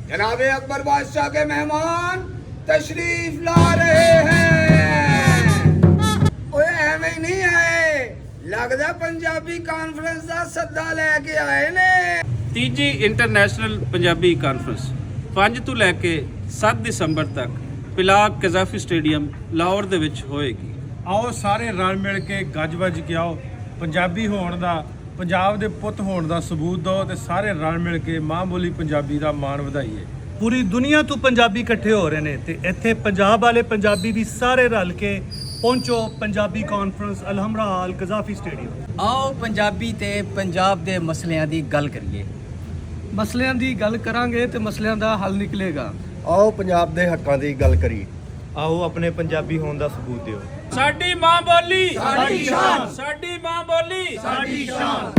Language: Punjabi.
जनाब अकबर बादशाह के मेहमान तशरीफ ला रहे हैं। ओए एवें ही नहीं आए, लगदा पंजाबी कॉन्फ्रेंस का सद्दा लेके आए ने। ਤੀਜੀ ਇੰਟਰਨੈਸ਼ਨਲ ਪੰਜਾਬੀ ਕਾਨਫਰੰਸ 5 ਤੋਂ ਲੈ ਕੇ 7 ਦਸੰਬਰ ਤੱਕ ਪਿਲਾਕ ਕਜ਼ਾਫੀ ਸਟੇਡੀਅਮ ਲਾਹੌਰ ਦੇ ਵਿੱਚ ਹੋਏਗੀ। ਆਓ ਸਾਰੇ ਰਲ ਮਿਲ ਕੇ ਗੱਜ ਵੱਜ ਕੇ ਆਓ, ਪੰਜਾਬੀ ਹੋਣ ਦਾ, ਪੰਜਾਬ ਦੇ ਪੁੱਤ ਹੋਣ ਦਾ ਸਬੂਤ ਦਿਓ ਤੇ ਸਾਰੇ ਰਲ ਮਿਲ ਕੇ ਮਾਂ ਬੋਲੀ ਪੰਜਾਬੀ ਦਾ ਮਾਣ ਵਧਾਈਏ। ਪੂਰੀ ਦੁਨੀਆ ਤੋਂ ਪੰਜਾਬੀ ਇਕੱਠੇ ਹੋ ਰਹੇ ਨੇ ਤੇ ਇੱਥੇ ਪੰਜਾਬ ਵਾਲੇ ਪੰਜਾਬੀ ਵੀ ਸਾਰੇ ਰਲ ਕੇ ਪਹੁੰਚੋ ਪੰਜਾਬੀ ਕਾਨਫਰੰਸ ਅਲਹਮਰਾ ਹਾਲ ਕਜ਼ਾਫੀ ਸਟੇਡੀਅਮ। ਆਓ ਪੰਜਾਬੀ ਤੇ ਪੰਜਾਬ ਦੇ ਮਸਲਿਆਂ ਦੀ ਗੱਲ ਕਰੀਏ। ਮਸਲਿਆਂ ਦੀ ਗੱਲ ਕਰਾਂਗੇ ਤੇ ਮਸਲਿਆਂ ਦਾ ਹੱਲ ਨਿਕਲੇਗਾ। ਆਓ ਪੰਜਾਬ ਦੇ ਹੱਕਾਂ ਦੀ ਗੱਲ ਕਰੀਏ। ਆਓ ਆਪਣੇ ਪੰਜਾਬੀ ਹੋਣ ਦਾ ਸਬੂਤ ਦਿਓ। ਸਾਡੀ ਮਾਂ ਬੋਲੀ ਸਾਡੀ ਸ਼ਾਨ, ਸਾਡੀ ਮਾਂ ਬੋਲੀ ਸਾਡੀ ਸ਼ਾਨ।